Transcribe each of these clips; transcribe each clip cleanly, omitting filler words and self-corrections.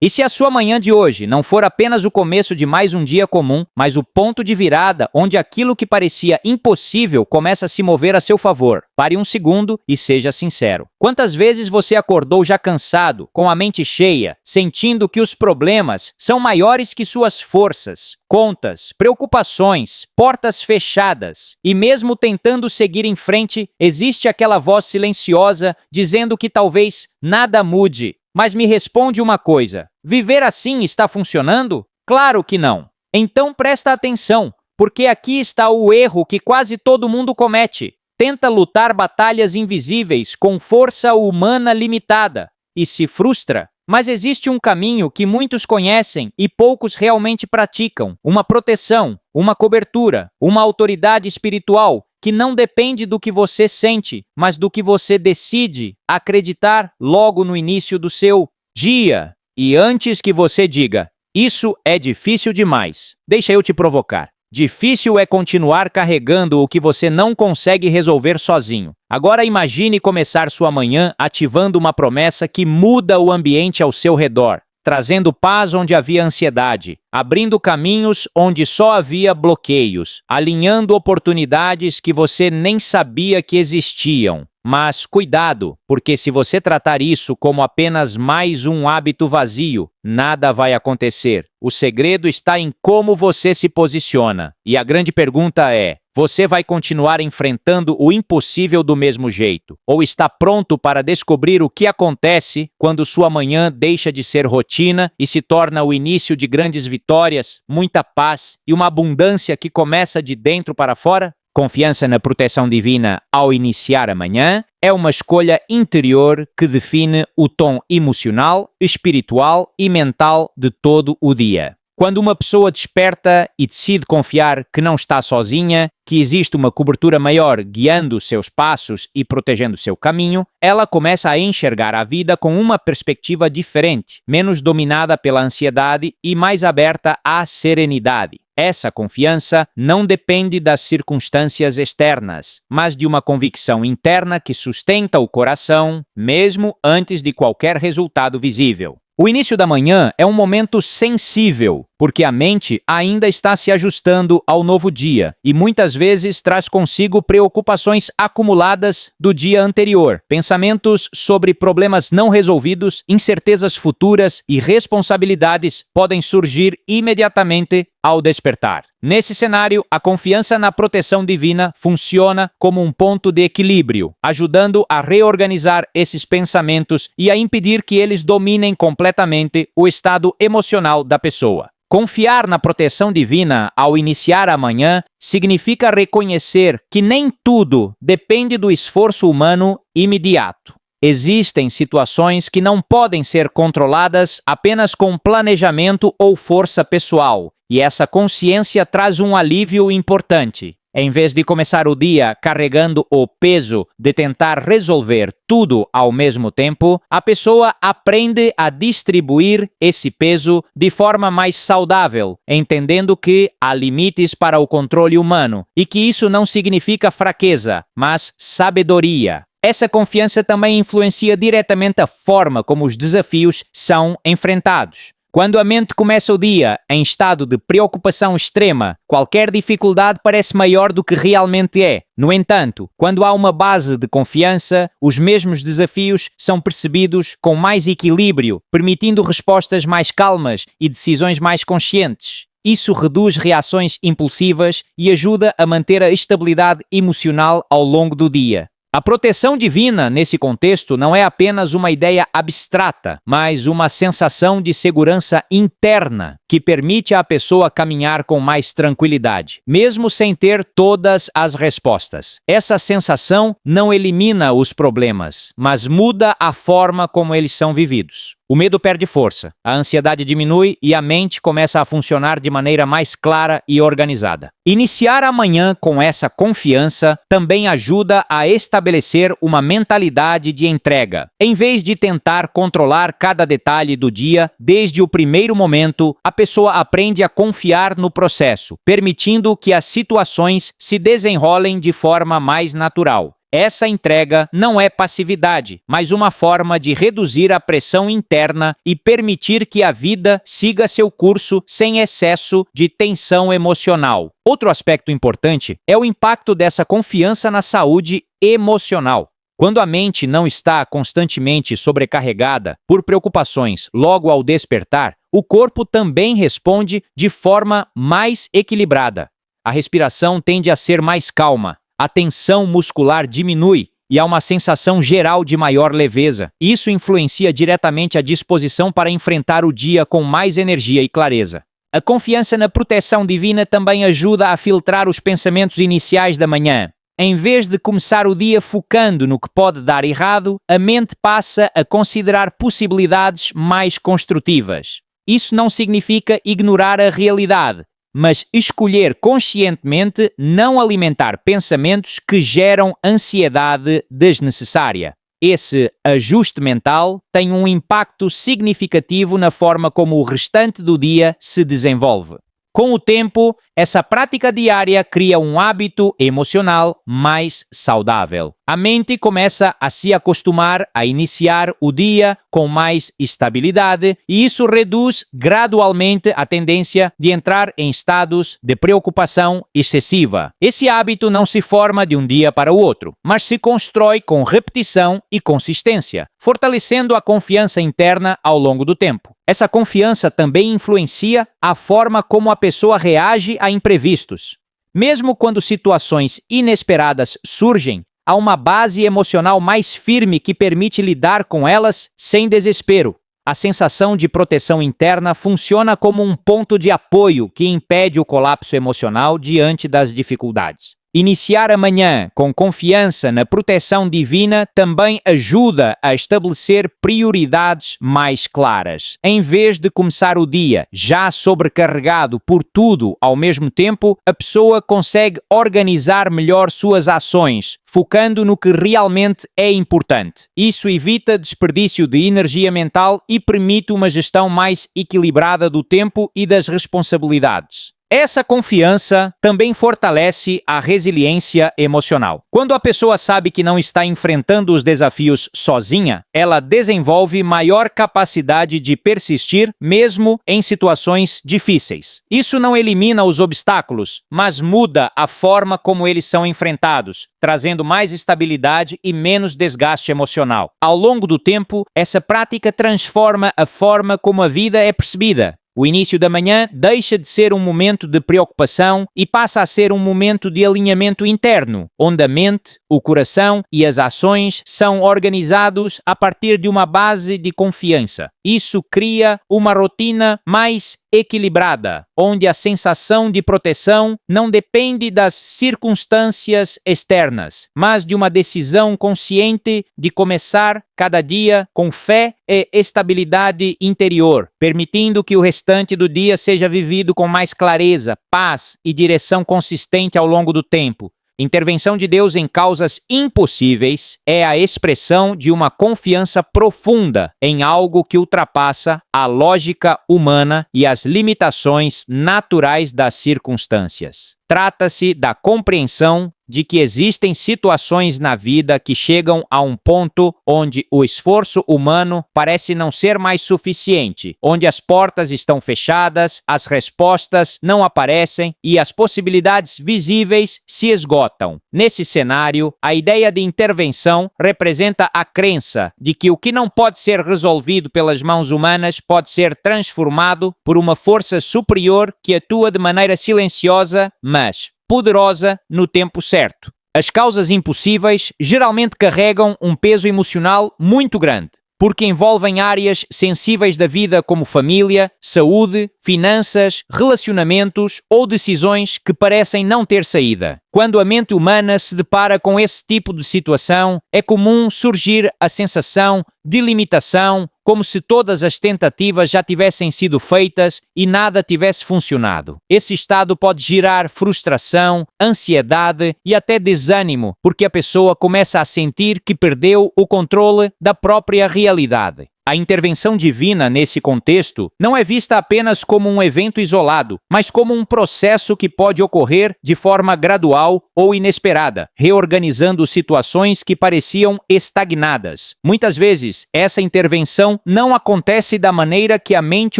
E se a sua manhã de hoje não for apenas o começo de mais um dia comum, mas o ponto de virada onde aquilo que parecia impossível começa a se mover a seu favor, pare um segundo e seja sincero. Quantas vezes você acordou já cansado, com a mente cheia, sentindo que os problemas são maiores que suas forças, contas, preocupações, portas fechadas, e mesmo tentando seguir em frente, existe aquela voz silenciosa dizendo que talvez nada mude? Mas me responde uma coisa, viver assim está funcionando? Claro que não. Então presta atenção, porque aqui está o erro que quase todo mundo comete. Tenta lutar batalhas invisíveis com força humana limitada e se frustra. Mas existe um caminho que muitos conhecem e poucos realmente praticam, uma proteção, uma cobertura, uma autoridade espiritual que não depende do que você sente, mas do que você decide acreditar logo no início do seu dia. E antes que você diga, isso é difícil demais, deixa eu te provocar. Difícil é continuar carregando o que você não consegue resolver sozinho. Agora imagine começar sua manhã ativando uma promessa que muda o ambiente ao seu redor, trazendo paz onde havia ansiedade, abrindo caminhos onde só havia bloqueios, alinhando oportunidades que você nem sabia que existiam. Mas cuidado, porque se você tratar isso como apenas mais um hábito vazio, nada vai acontecer. O segredo está em como você se posiciona. E a grande pergunta é, você vai continuar enfrentando o impossível do mesmo jeito? Ou está pronto para descobrir o que acontece quando sua manhã deixa de ser rotina e se torna o início de grandes vitórias, muita paz e uma abundância que começa de dentro para fora? Confiança na proteção divina ao iniciar a manhã é uma escolha interior que define o tom emocional, espiritual e mental de todo o dia. Quando uma pessoa desperta e decide confiar que não está sozinha, que existe uma cobertura maior guiando seus passos e protegendo seu caminho, ela começa a enxergar a vida com uma perspectiva diferente, menos dominada pela ansiedade e mais aberta à serenidade. Essa confiança não depende das circunstâncias externas, mas de uma convicção interna que sustenta o coração, mesmo antes de qualquer resultado visível. O início da manhã é um momento sensível, porque a mente ainda está se ajustando ao novo dia e muitas vezes traz consigo preocupações acumuladas do dia anterior, pensamentos sobre problemas não resolvidos, incertezas futuras e responsabilidades podem surgir imediatamente ao despertar. Nesse cenário, a confiança na proteção divina funciona como um ponto de equilíbrio, ajudando a reorganizar esses pensamentos e a impedir que eles dominem completamente o estado emocional da pessoa. Confiar na proteção divina ao iniciar a manhã significa reconhecer que nem tudo depende do esforço humano imediato. Existem situações que não podem ser controladas apenas com planejamento ou força pessoal, e essa consciência traz um alívio importante. Em vez de começar o dia carregando o peso de tentar resolver tudo ao mesmo tempo, a pessoa aprende a distribuir esse peso de forma mais saudável, entendendo que há limites para o controle humano e que isso não significa fraqueza, mas sabedoria. Essa confiança também influencia diretamente a forma como os desafios são enfrentados. Quando a mente começa o dia em estado de preocupação extrema, qualquer dificuldade parece maior do que realmente é. No entanto, quando há uma base de confiança, os mesmos desafios são percebidos com mais equilíbrio, permitindo respostas mais calmas e decisões mais conscientes. Isso reduz reações impulsivas e ajuda a manter a estabilidade emocional ao longo do dia. A proteção divina, nesse contexto, não é apenas uma ideia abstrata, mas uma sensação de segurança interna que permite à pessoa caminhar com mais tranquilidade, mesmo sem ter todas as respostas. Essa sensação não elimina os problemas, mas muda a forma como eles são vividos. O medo perde força, a ansiedade diminui e a mente começa a funcionar de maneira mais clara e organizada. Iniciar a manhã com essa confiança também ajuda a estabelecer uma mentalidade de entrega. Em vez de tentar controlar cada detalhe do dia, desde o primeiro momento, a pessoa aprende a confiar no processo, permitindo que as situações se desenrolem de forma mais natural. Essa entrega não é passividade, mas uma forma de reduzir a pressão interna e permitir que a vida siga seu curso sem excesso de tensão emocional. Outro aspecto importante é o impacto dessa confiança na saúde emocional. Quando a mente não está constantemente sobrecarregada por preocupações logo ao despertar, o corpo também responde de forma mais equilibrada. A respiração tende a ser mais calma, a tensão muscular diminui e há uma sensação geral de maior leveza. Isso influencia diretamente a disposição para enfrentar o dia com mais energia e clareza. A confiança na proteção divina também ajuda a filtrar os pensamentos iniciais da manhã. Em vez de começar o dia focando no que pode dar errado, a mente passa a considerar possibilidades mais construtivas. Isso não significa ignorar a realidade, mas escolher conscientemente não alimentar pensamentos que geram ansiedade desnecessária. Esse ajuste mental tem um impacto significativo na forma como o restante do dia se desenvolve. Com o tempo, essa prática diária cria um hábito emocional mais saudável. A mente começa a se acostumar a iniciar o dia com mais estabilidade e isso reduz gradualmente a tendência de entrar em estados de preocupação excessiva. Esse hábito não se forma de um dia para o outro, mas se constrói com repetição e consistência, fortalecendo a confiança interna ao longo do tempo. Essa confiança também influencia a forma como a pessoa reage a imprevistos. Mesmo quando situações inesperadas surgem, há uma base emocional mais firme que permite lidar com elas sem desespero. A sensação de proteção interna funciona como um ponto de apoio que impede o colapso emocional diante das dificuldades. Iniciar a manhã com confiança na proteção divina também ajuda a estabelecer prioridades mais claras. Em vez de começar o dia já sobrecarregado por tudo ao mesmo tempo, a pessoa consegue organizar melhor suas ações, focando no que realmente é importante. Isso evita desperdício de energia mental e permite uma gestão mais equilibrada do tempo e das responsabilidades. Essa confiança também fortalece a resiliência emocional. Quando a pessoa sabe que não está enfrentando os desafios sozinha, ela desenvolve maior capacidade de persistir mesmo em situações difíceis. Isso não elimina os obstáculos, mas muda a forma como eles são enfrentados, trazendo mais estabilidade e menos desgaste emocional. Ao longo do tempo, essa prática transforma a forma como a vida é percebida. O início da manhã deixa de ser um momento de preocupação e passa a ser um momento de alinhamento interno, onde a mente, o coração e as ações são organizados a partir de uma base de confiança. Isso cria uma rotina mais equilibrada, onde a sensação de proteção não depende das circunstâncias externas, mas de uma decisão consciente de começar cada dia com fé e estabilidade interior, permitindo que o restante do dia seja vivido com mais clareza, paz e direção consistente ao longo do tempo. Intervenção de Deus em causas impossíveis é a expressão de uma confiança profunda em algo que ultrapassa a lógica humana e as limitações naturais das circunstâncias. Trata-se da compreensão de que existem situações na vida que chegam a um ponto onde o esforço humano parece não ser mais suficiente, onde as portas estão fechadas, as respostas não aparecem e as possibilidades visíveis se esgotam. Nesse cenário, a ideia de intervenção representa a crença de que o que não pode ser resolvido pelas mãos humanas pode ser transformado por uma força superior que atua de maneira silenciosa, mas poderosa no tempo certo. As causas impossíveis geralmente carregam um peso emocional muito grande, porque envolvem áreas sensíveis da vida como família, saúde, finanças, relacionamentos ou decisões que parecem não ter saída. Quando a mente humana se depara com esse tipo de situação, é comum surgir a sensação de limitação, como se todas as tentativas já tivessem sido feitas e nada tivesse funcionado. Esse estado pode gerar frustração, ansiedade e até desânimo, porque a pessoa começa a sentir que perdeu o controle da própria realidade. A intervenção divina, nesse contexto, não é vista apenas como um evento isolado, mas como um processo que pode ocorrer de forma gradual ou inesperada, reorganizando situações que pareciam estagnadas. Muitas vezes, essa intervenção não acontece da maneira que a mente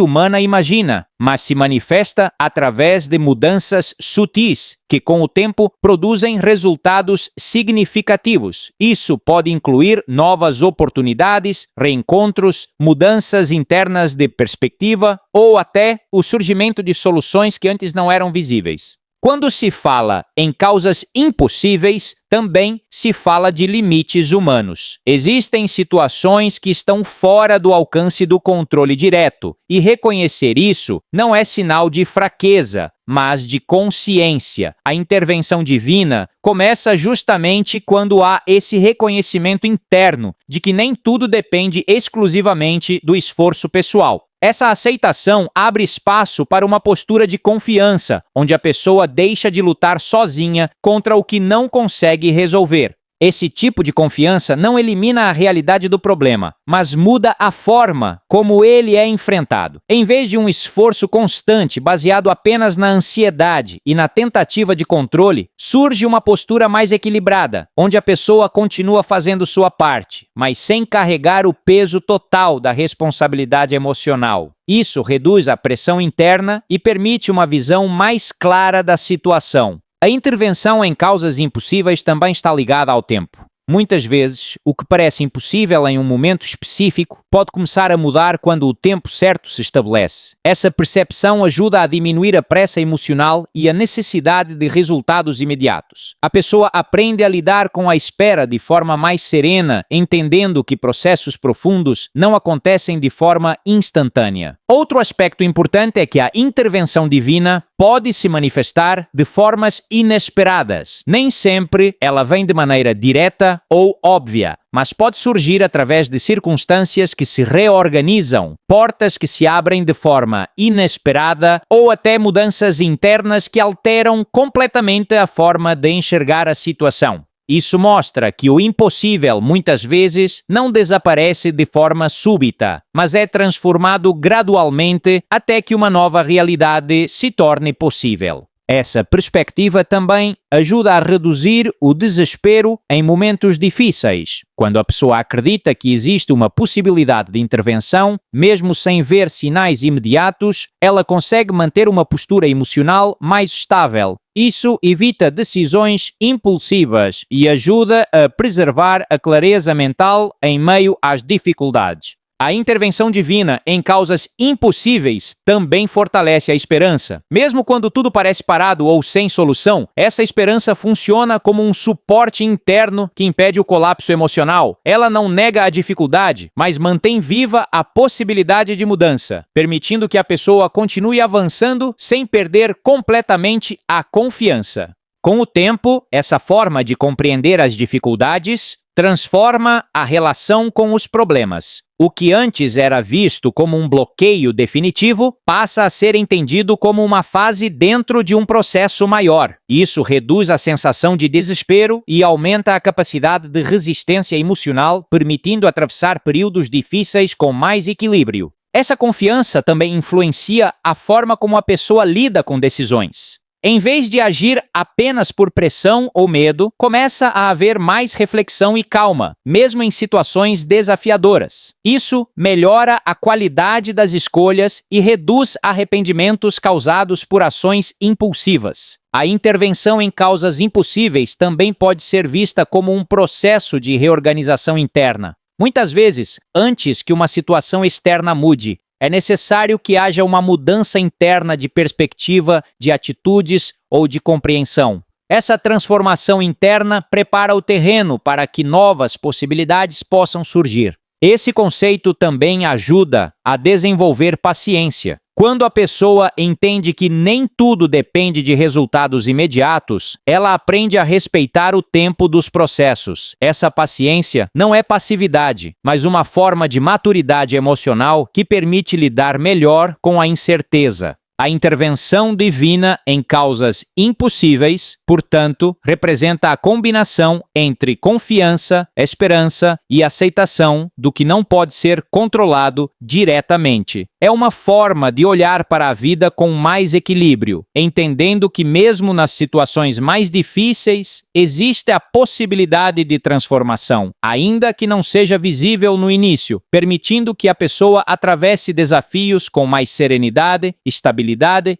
humana imagina, mas se manifesta através de mudanças sutis, que com o tempo produzem resultados significativos. Isso pode incluir novas oportunidades, reencontros, mudanças internas de perspectiva ou até o surgimento de soluções que antes não eram visíveis. Quando se fala em causas impossíveis, também se fala de limites humanos. Existem situações que estão fora do alcance do controle direto, e reconhecer isso não é sinal de fraqueza, mas de consciência. A intervenção divina começa justamente quando há esse reconhecimento interno de que nem tudo depende exclusivamente do esforço pessoal. Essa aceitação abre espaço para uma postura de confiança, onde a pessoa deixa de lutar sozinha contra o que não consegue resolver. Esse tipo de confiança não elimina a realidade do problema, mas muda a forma como ele é enfrentado. Em vez de um esforço constante baseado apenas na ansiedade e na tentativa de controle, surge uma postura mais equilibrada, onde a pessoa continua fazendo sua parte, mas sem carregar o peso total da responsabilidade emocional. Isso reduz a pressão interna e permite uma visão mais clara da situação. A intervenção em causas impossíveis também está ligada ao tempo. Muitas vezes, o que parece impossível em um momento específico pode começar a mudar quando o tempo certo se estabelece. Essa percepção ajuda a diminuir a pressa emocional e a necessidade de resultados imediatos. A pessoa aprende a lidar com a espera de forma mais serena, entendendo que processos profundos não acontecem de forma instantânea. Outro aspecto importante é que a intervenção divina pode se manifestar de formas inesperadas. Nem sempre ela vem de maneira direta ou óbvia, mas pode surgir através de circunstâncias que se reorganizam, portas que se abrem de forma inesperada ou até mudanças internas que alteram completamente a forma de enxergar a situação. Isso mostra que o impossível, muitas vezes, não desaparece de forma súbita, mas é transformado gradualmente até que uma nova realidade se torne possível. Essa perspectiva também ajuda a reduzir o desespero em momentos difíceis. Quando a pessoa acredita que existe uma possibilidade de intervenção, mesmo sem ver sinais imediatos, ela consegue manter uma postura emocional mais estável. Isso evita decisões impulsivas e ajuda a preservar a clareza mental em meio às dificuldades. A intervenção divina em causas impossíveis também fortalece a esperança. Mesmo quando tudo parece parado ou sem solução, essa esperança funciona como um suporte interno que impede o colapso emocional. Ela não nega a dificuldade, mas mantém viva a possibilidade de mudança, permitindo que a pessoa continue avançando sem perder completamente a confiança. Com o tempo, essa forma de compreender as dificuldades transforma a relação com os problemas. O que antes era visto como um bloqueio definitivo passa a ser entendido como uma fase dentro de um processo maior. Isso reduz a sensação de desespero e aumenta a capacidade de resistência emocional, permitindo atravessar períodos difíceis com mais equilíbrio. Essa confiança também influencia a forma como a pessoa lida com decisões. Em vez de agir apenas por pressão ou medo, começa a haver mais reflexão e calma, mesmo em situações desafiadoras. Isso melhora a qualidade das escolhas e reduz arrependimentos causados por ações impulsivas. A intervenção em causas impossíveis também pode ser vista como um processo de reorganização interna. Muitas vezes, antes que uma situação externa mude, é necessário que haja uma mudança interna de perspectiva, de atitudes ou de compreensão. Essa transformação interna prepara o terreno para que novas possibilidades possam surgir. Esse conceito também ajuda a desenvolver paciência. Quando a pessoa entende que nem tudo depende de resultados imediatos, ela aprende a respeitar o tempo dos processos. Essa paciência não é passividade, mas uma forma de maturidade emocional que permite lidar melhor com a incerteza. A intervenção divina em causas impossíveis, portanto, representa a combinação entre confiança, esperança e aceitação do que não pode ser controlado diretamente. É uma forma de olhar para a vida com mais equilíbrio, entendendo que mesmo nas situações mais difíceis, existe a possibilidade de transformação, ainda que não seja visível no início, permitindo que a pessoa atravesse desafios com mais serenidade, estabilidade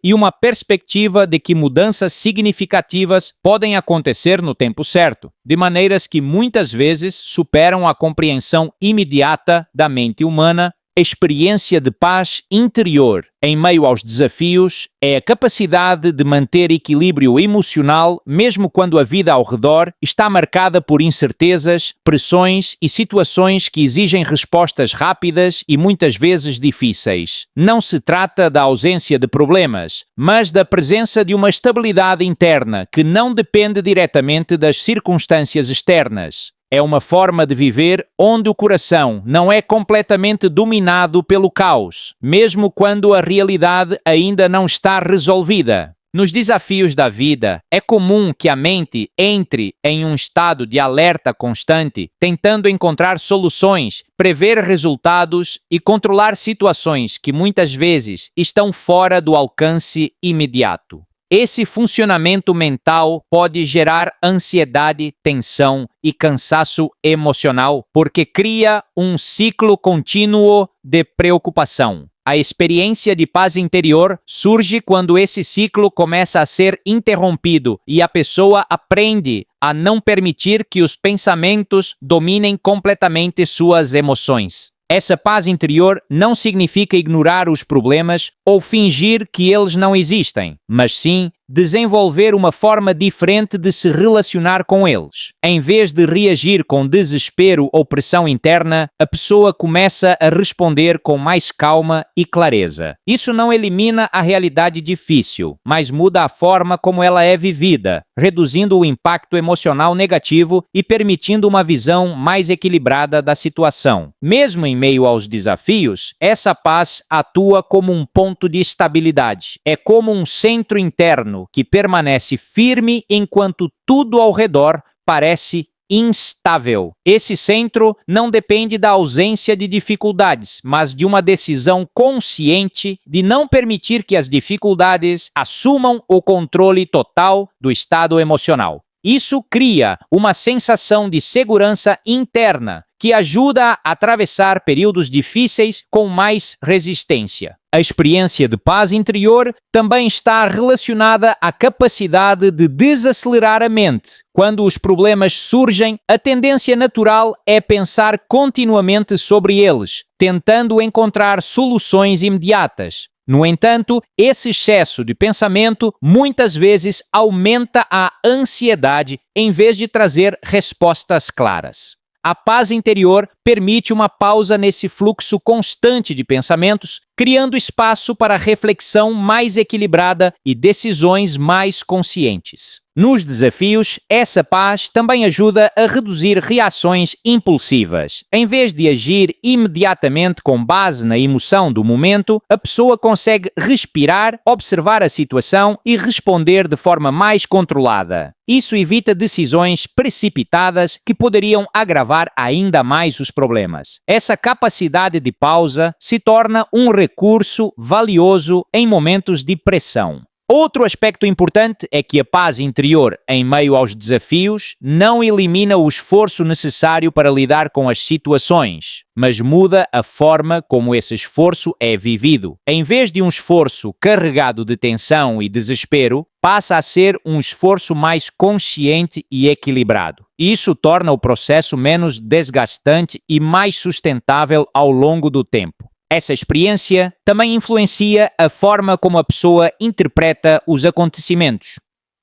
e uma perspectiva de que mudanças significativas podem acontecer no tempo certo, de maneiras que muitas vezes superam a compreensão imediata da mente humana. Experiência de paz interior em meio aos desafios é a capacidade de manter equilíbrio emocional mesmo quando a vida ao redor está marcada por incertezas, pressões e situações que exigem respostas rápidas e muitas vezes difíceis. Não se trata da ausência de problemas, mas da presença de uma estabilidade interna que não depende diretamente das circunstâncias externas. É uma forma de viver onde o coração não é completamente dominado pelo caos, mesmo quando a realidade ainda não está resolvida. Nos desafios da vida, é comum que a mente entre em um estado de alerta constante, tentando encontrar soluções, prever resultados e controlar situações que muitas vezes estão fora do alcance imediato. Esse funcionamento mental pode gerar ansiedade, tensão e cansaço emocional, porque cria um ciclo contínuo de preocupação. A experiência de paz interior surge quando esse ciclo começa a ser interrompido e a pessoa aprende a não permitir que os pensamentos dominem completamente suas emoções. Essa paz interior não significa ignorar os problemas ou fingir que eles não existem, mas sim desenvolver uma forma diferente de se relacionar com eles. Em vez de reagir com desespero ou pressão interna, a pessoa começa a responder com mais calma e clareza. Isso não elimina a realidade difícil, mas muda a forma como ela é vivida, reduzindo o impacto emocional negativo e permitindo uma visão mais equilibrada da situação. Mesmo em meio aos desafios, essa paz atua como um ponto de estabilidade. É como um centro interno que permanece firme enquanto tudo ao redor parece instável. Esse centro não depende da ausência de dificuldades, mas de uma decisão consciente de não permitir que as dificuldades assumam o controle total do estado emocional. Isso cria uma sensação de segurança interna que ajuda a atravessar períodos difíceis com mais resistência. A experiência de paz interior também está relacionada à capacidade de desacelerar a mente. Quando os problemas surgem, a tendência natural é pensar continuamente sobre eles, tentando encontrar soluções imediatas. No entanto, esse excesso de pensamento muitas vezes aumenta a ansiedade em vez de trazer respostas claras. A paz interior permite uma pausa nesse fluxo constante de pensamentos, criando espaço para reflexão mais equilibrada e decisões mais conscientes. Nos desafios, essa paz também ajuda a reduzir reações impulsivas. Em vez de agir imediatamente com base na emoção do momento, a pessoa consegue respirar, observar a situação e responder de forma mais controlada. Isso evita decisões precipitadas que poderiam agravar ainda mais os problemas. Essa capacidade de pausa se torna um recurso valioso em momentos de pressão. Outro aspecto importante é que a paz interior, em meio aos desafios, não elimina o esforço necessário para lidar com as situações, mas muda a forma como esse esforço é vivido. Em vez de um esforço carregado de tensão e desespero, passa a ser um esforço mais consciente e equilibrado. Isso torna o processo menos desgastante e mais sustentável ao longo do tempo. Essa experiência também influencia a forma como a pessoa interpreta os acontecimentos.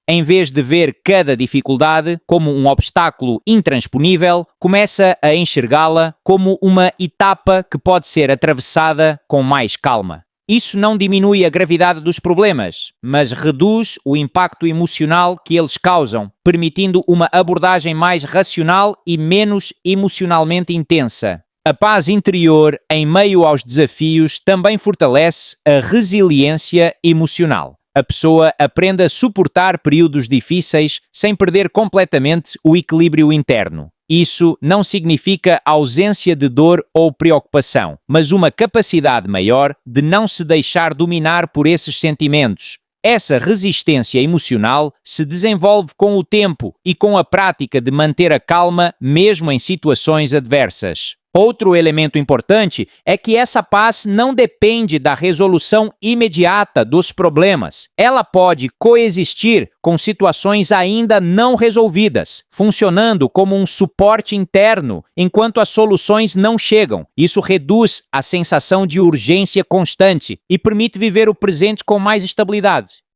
Em vez de ver cada dificuldade como um obstáculo intransponível, começa a enxergá-la como uma etapa que pode ser atravessada com mais calma. Isso não diminui a gravidade dos problemas, mas reduz o impacto emocional que eles causam, permitindo uma abordagem mais racional e menos emocionalmente intensa. A paz interior, em meio aos desafios, também fortalece a resiliência emocional. A pessoa aprende a suportar períodos difíceis sem perder completamente o equilíbrio interno. Isso não significa ausência de dor ou preocupação, mas uma capacidade maior de não se deixar dominar por esses sentimentos. Essa resistência emocional se desenvolve com o tempo e com a prática de manter a calma mesmo em situações adversas. Outro elemento importante é que essa paz não depende da resolução imediata dos problemas. Ela pode coexistir com situações ainda não resolvidas, funcionando como um suporte interno enquanto as soluções não chegam. Isso reduz a sensação de urgência constante e permite viver o presente com mais estabilidade.